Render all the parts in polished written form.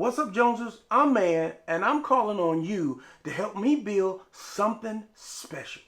What's up, Joneses? I'm Mann, and I'm calling on you to help me build something special.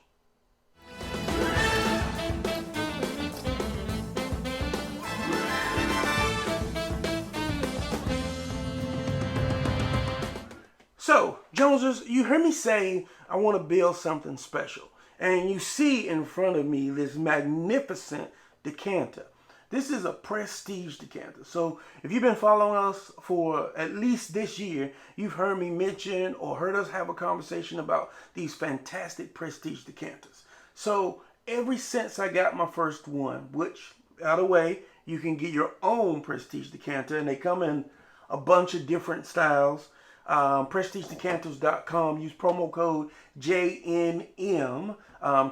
So, Joneses, you heard me say I want to build something special. And you see in front of me this magnificent decanter. This is a prestige decanter. So if you've been following us for at least this year, you've heard me mention or heard us have a conversation about these fantastic prestige decanters. So ever since I got my first one, which, by the way, you can get your own prestige decanter, and they come in a bunch of different styles. PrestigeDecanters.com. Use promo code JNM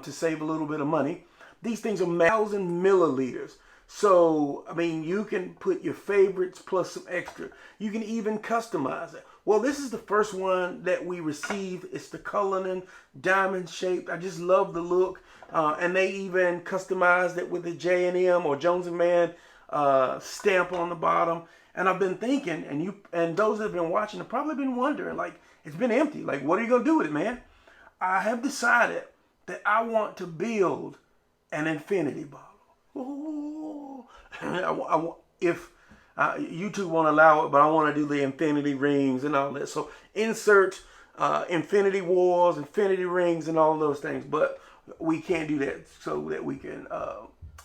to save a little bit of money. These things are 1,000 milliliters. So, I mean, you can put your favorites plus some extra. You can even customize it. Well, this is the first one that we received. It's the Cullinan diamond shaped. I just love the look. And they even customized it with the J&M or Jones & Mann stamp on the bottom. And I've been thinking, and those that have been watching have probably been wondering, like, it's been empty. Like, what are you going to do with it, man? I have decided that I want to build an infinity bottle. Ooh. If YouTube won't allow it, but I want to do the infinity rings and all that. So insert infinity wars, infinity rings, and all those things. But we can't do that so that we can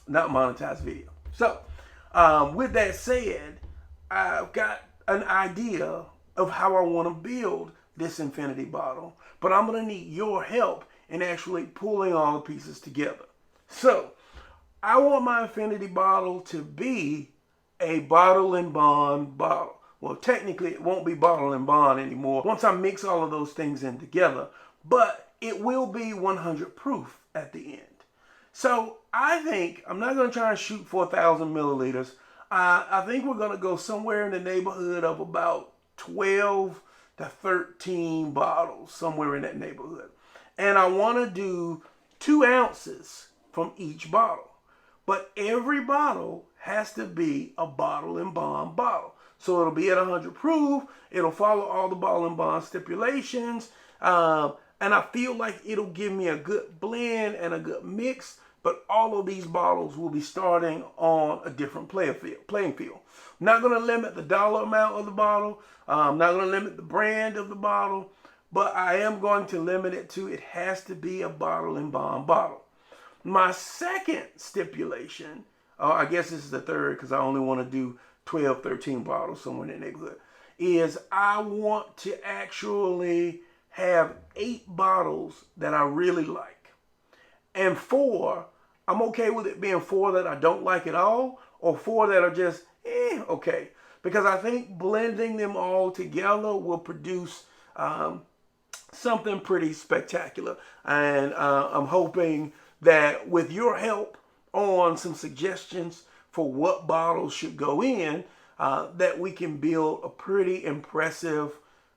not monetize video. So with that said, I've got an idea of how I want to build this infinity bottle, but I'm going to need your help in actually pulling all the pieces together. So I want my infinity bottle to be a bottle and bond bottle. Well, technically it won't be bottle and bond anymore once I mix all of those things in together, but it will be 100 proof at the end. So I think I'm not going to try and shoot for 1,000 milliliters. I think we're going to go somewhere in the neighborhood of about 12 to 13 bottles, somewhere in that neighborhood. And I want to do 2 ounces from each bottle. But every bottle has to be a bottle and bond bottle. So it'll be at 100 proof. It'll follow all the bottle and bond stipulations. And I feel like it'll give me a good blend and a good mix. But all of these bottles will be starting on a different playing field. I'm not going to limit the dollar amount of the bottle. I'm not going to limit the brand of the bottle. But I am going to limit it to it has to be a bottle and bond bottle. My second stipulation, I guess this is the third because I only want to do 12, 13 bottles somewhere in the neighborhood, is I want to actually have 8 bottles that I really like. And 4, I'm okay with it being 4 that I don't like at all, or 4 that are just, okay. Because I think blending them all together will produce something pretty spectacular. And I'm hoping that with your help on some suggestions for what bottles should go in, that we can build a pretty impressive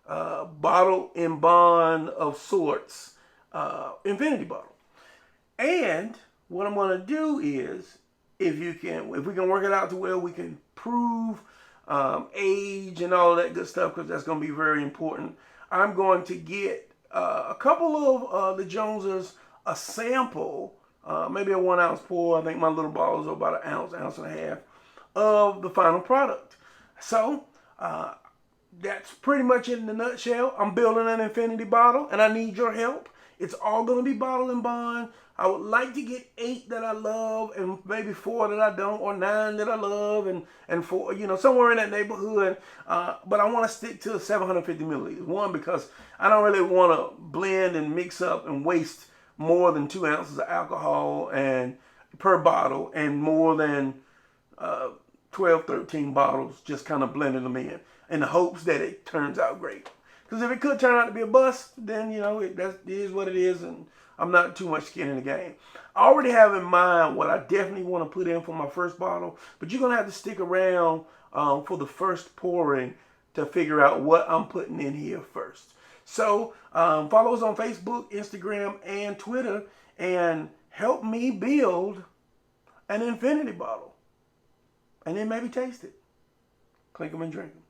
bottle and bond of sorts infinity bottle. And what I'm going to do is, if we can work it out to where we can prove age and all of that good stuff, because that's going to be very important, I'm going to get a couple of the Joneses a sample, maybe a 1 ounce pour. I think my little bottles are about an ounce, ounce and a half of the final product. So that's pretty much it in a nutshell. I'm building an infinity bottle and I need your help. It's all going to be bottle and bond. I would like to get 8 that I love and maybe 4 that I don't, or 9 that I love and 4, somewhere in that neighborhood. But I want to stick to 750 milliliters. 1, because I don't really want to blend and mix up and waste more than 2 ounces of alcohol and per bottle, and more than 12, 13 bottles, just kind of blending them in the hopes that it turns out great. Because if it could turn out to be a bust, then, that is what it is, and I'm not too much skin in the game. I already have in mind what I definitely want to put in for my first bottle, but you're going to have to stick around for the first pouring to figure out what I'm putting in here first. So follow us on Facebook, Instagram, and Twitter, and help me build an infinity bottle. And then maybe taste it. Clink them and drink them.